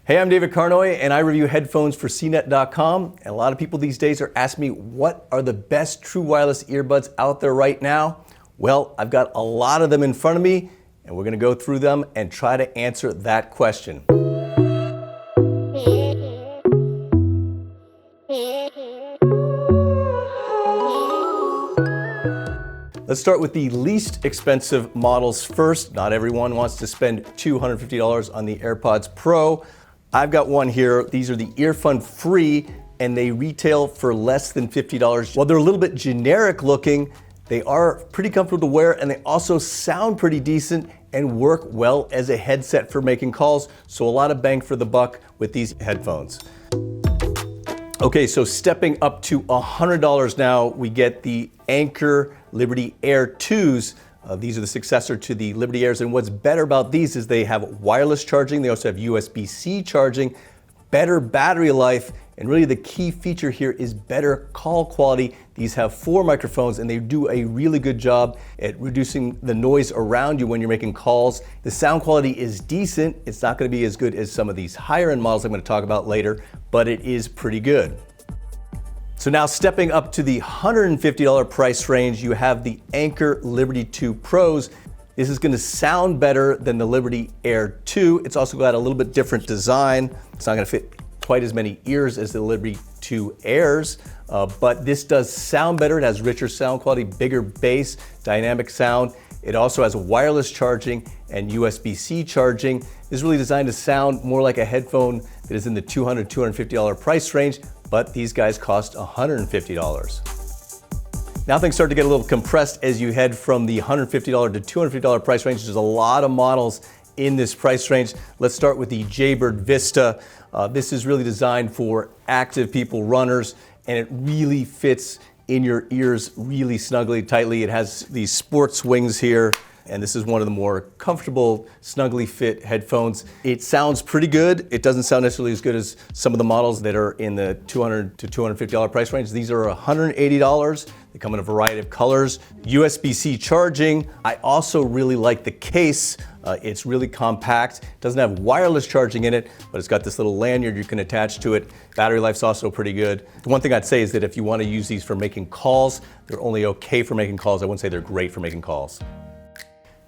Hey, I'm David Carnoy, and I review headphones for CNET.com. And a lot of people these days are asking me, what are the best true wireless earbuds out there right now? Well, I've got a lot of them in front of me, and we're going to go through them and try to answer that question. Let's start with the least expensive models first. Not everyone wants to spend $250 on the AirPods Pro. I've got one here. These are the earphone free, and they retail for less than $50. While they're a little bit generic looking, they are pretty comfortable to wear, and they also sound pretty decent and work well as a headset for making calls. So a lot of bang for the buck with these headphones. Okay, so stepping up to $100 now, we get the Anker Liberty Air 2s. These are the successor to the Liberty Airs, and what's better about these is they have wireless charging, they also have USB-C charging, better battery life, and really the key feature here is better call quality. These have 4 microphones, and they do a really good job at reducing the noise around you when you're making calls. The sound quality is decent. It's not going to be as good as some of these higher end models I'm going to talk about later, but it is pretty good. So now stepping up to the $150 price range, you have the Anker Liberty 2 Pros. This is going to sound better than the Liberty Air 2. It's also got a little bit different design. It's not going to fit quite as many ears as the Liberty 2 Airs, but this does sound better. It has richer sound quality, bigger bass, dynamic sound. It also has wireless charging and USB-C charging. This is really designed to sound more like a headphone that is in the $200, $250 price range, but these guys cost $150. Now things start to get a little compressed as you head from the $150 to $250 price range. There's a lot of models in this price range. Let's start with the Jabra Vista. This is really designed for active people, runners, and it really fits in your ears really snugly, tightly. It has these sports wings here, and this is one of the more comfortable, snugly fit headphones. It sounds pretty good. It doesn't sound necessarily as good as some of the models that are in the $200 to $250 price range. These are $180. They come in a variety of colors. USB-C charging. I also really like the case. It's really compact. It doesn't have wireless charging in it, but it's got this little lanyard you can attach to it. Battery life's also pretty good. The one thing I'd say is that if you want to use these for making calls, they're only okay for making calls. I wouldn't say they're great for making calls.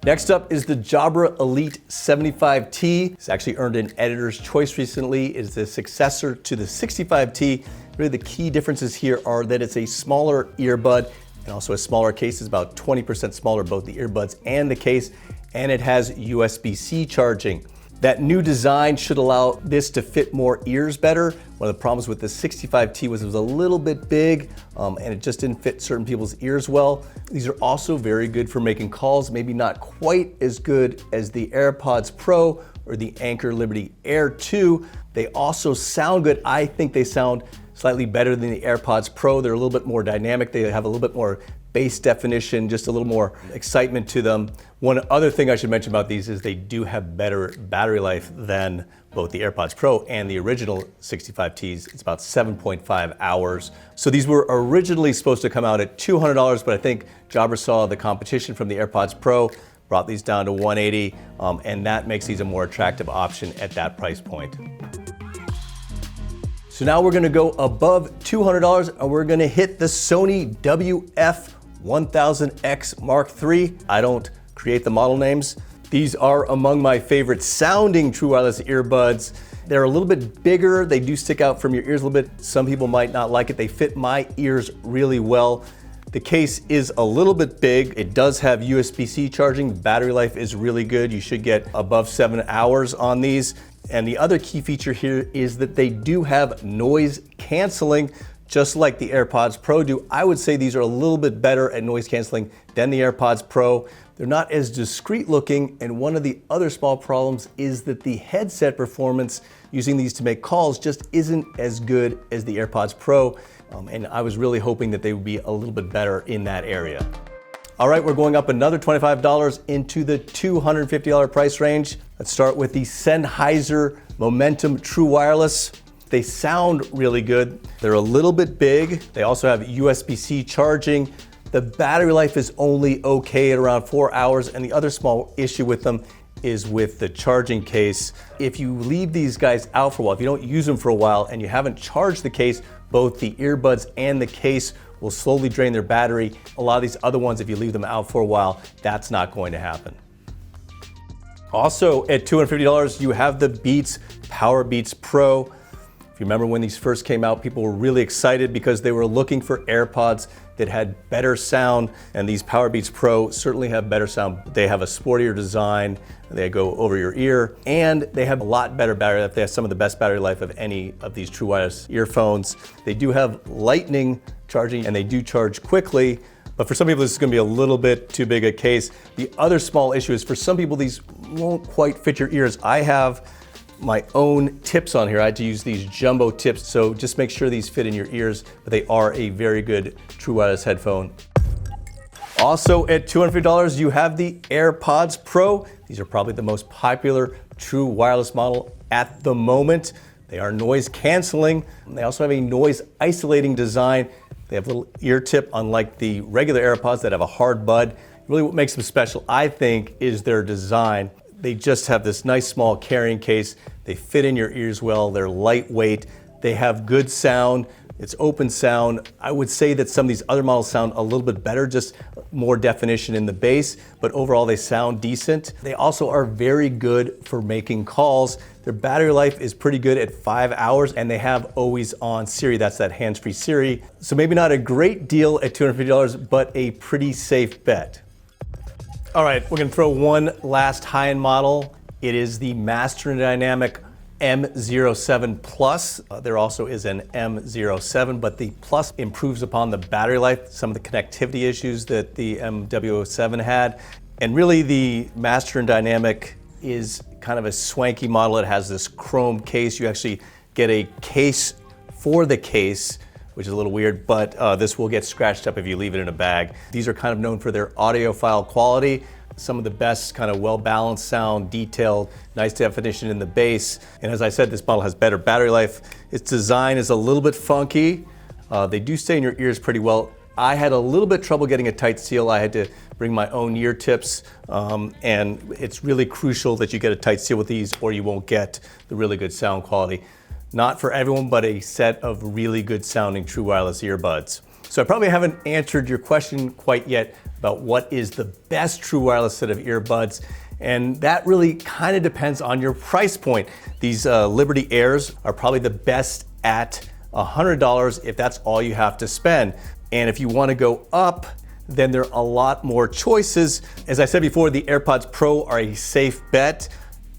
Next up is the Jabra Elite 75T. It's actually earned an Editor's Choice recently. It's the successor to the 65T. Really the key differences here are that it's a smaller earbud and also a smaller case. It's about 20% smaller, both the earbuds and the case, and it has USB-C charging. That new design should allow this to fit more ears better. One of the problems with the 65T was it was a little bit big and it just didn't fit certain people's ears well. These are also very good for making calls, maybe not quite as good as the AirPods Pro or the Anker Liberty Air 2. They also sound good. I think they sound slightly better than the AirPods Pro. They're a little bit more dynamic. They have a little bit more bass definition, just a little more excitement to them. One other thing I should mention about these is they do have better battery life than both the AirPods Pro and the original 65Ts. It's about 7.5 hours. So these were originally supposed to come out at $200, but I think Jabra saw the competition from the AirPods Pro, brought these down to $180, and that makes these a more attractive option at that price point. So now we're gonna go above $200 and we're gonna hit the Sony WF-1000X Mark III. I don't create the model names. These are among my favorite sounding true wireless earbuds. They're a little bit bigger. They do stick out from your ears a little bit. Some people might not like it. They fit my ears really well. The case is a little bit big. It does have USB-C charging. Battery life is really good. You should get above 7 hours on these. And the other key feature here is that they do have noise canceling, just like the AirPods Pro do. I would say these are a little bit better at noise canceling than the AirPods Pro. They're not as discreet looking, and one of the other small problems is that the headset performance using these to make calls just isn't as good as the AirPods Pro, and I was really hoping that they would be a little bit better in that area. All right, we're going up another $25 into the $250 price range. Let's start with the Sennheiser Momentum True Wireless. They sound really good. They're a little bit big. They also have USB-C charging. The battery life is only okay at around 4 hours, and the other small issue with them is with the charging case. If you leave these guys out for a while, if you don't use them for a while and you haven't charged the case, both the earbuds and the case will slowly drain their battery. A lot of these other ones, if you leave them out for a while, that's not going to happen. Also at $250, you have the Beats Powerbeats Pro. If you remember when these first came out, people were really excited because they were looking for AirPods that had better sound, and these Powerbeats Pro certainly have better sound. They have a sportier design, they go over your ear, and they have a lot better battery life. They have some of the best battery life of any of these true wireless earphones. They do have lightning charging, and they do charge quickly, but for some people this is gonna be a little bit too big a case. The other small issue is for some people these won't quite fit your ears. I have my own tips on here. I had to use these jumbo tips, so just make sure these fit in your ears, but they are a very good true wireless headphone. Also at $250, you have the AirPods Pro. These are probably the most popular true wireless model at the moment. They are noise canceling. They also have a noise isolating design. They have a little ear tip, unlike the regular AirPods that have a hard bud. Really what makes them special, I think, is their design. They just have this nice small carrying case. They fit in your ears well. They're lightweight. They have good sound. It's open sound. I would say that some of these other models sound a little bit better, just more definition in the bass, but overall they sound decent. They also are very good for making calls. Their battery life is pretty good at 5 hours, and they have always on Siri. That's that hands-free Siri. So maybe not a great deal at $250, but a pretty safe bet. All right, we're gonna throw one last high-end model. It is the Master Dynamic M07 Plus. There also is an M07, but the Plus improves upon the battery life, some of the connectivity issues that the MW07 had. And really the Master Dynamic is kind of a swanky model. It has this chrome case. You actually get a case for the case, which is a little weird, but this will get scratched up if you leave it in a bag. These are kind of known for their audiophile quality, some of the best kind of well-balanced sound, detailed, nice definition in the bass. And as I said, this model has better battery life. Its design is a little bit funky. They do stay in your ears pretty well. I had a little bit trouble getting a tight seal. I had to bring my own ear tips, and it's really crucial that you get a tight seal with these or you won't get the really good sound quality. Not for everyone, but a set of really good sounding true wireless earbuds. So I probably haven't answered your question quite yet about what is the best true wireless set of earbuds. And that really kind of depends on your price point. These Liberty Airs are probably the best at $100 if that's all you have to spend. And if you want to go up, then there are a lot more choices. As I said before, the AirPods Pro are a safe bet.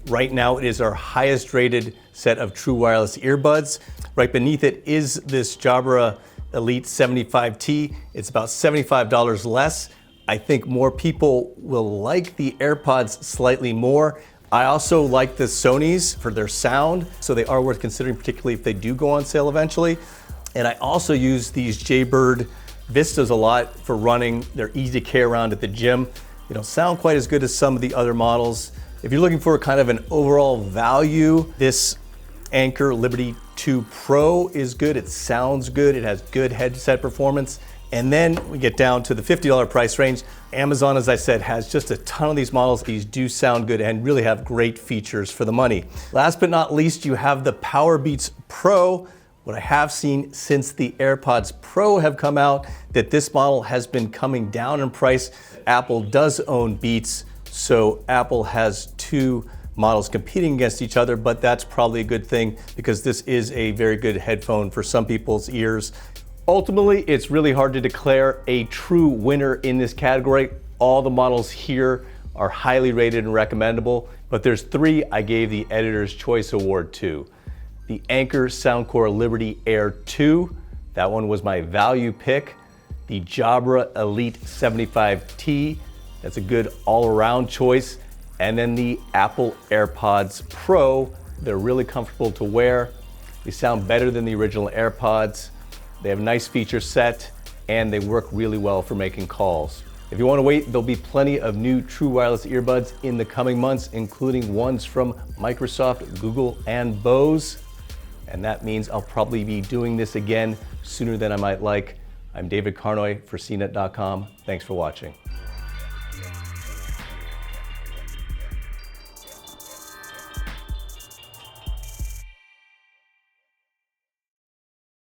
Right now, it is our highest rated set of true wireless earbuds. Right beneath it is this Jabra Elite 75T. It's about $75 less. I think more people will like the AirPods slightly more. I also like the Sonys for their sound, so they are worth considering, particularly if they do go on sale eventually. And I also use these Jaybird Vistas a lot for running. They're easy to carry around at the gym. They don't sound quite as good as some of the other models. If you're looking for kind of an overall value, this Anker Liberty 2 Pro is good. It sounds good. It has good headset performance. And then we get down to the $50 price range. Amazon, as I said, has just a ton of these models. These do sound good and really have great features for the money. Last but not least, you have the Powerbeats Pro. What I have seen since the AirPods Pro have come out, that this model has been coming down in price. Apple does own Beats, so Apple has two models competing against each other, but that's probably a good thing because this is a very good headphone for some people's ears. Ultimately, it's really hard to declare a true winner in this category. All the models here are highly rated and recommendable, but there's three I gave the Editor's Choice Award to. The Anker Soundcore Liberty Air 2, that one was my value pick. The Jabra Elite 75T, that's a good all-around choice. And then the Apple AirPods Pro, they're really comfortable to wear. They sound better than the original AirPods. They have a nice feature set, and they work really well for making calls. If you want to wait, there'll be plenty of new true wireless earbuds in the coming months, including ones from Microsoft, Google, and Bose. And that means I'll probably be doing this again sooner than I might like. I'm David Carnoy for CNET.com. Thanks for watching.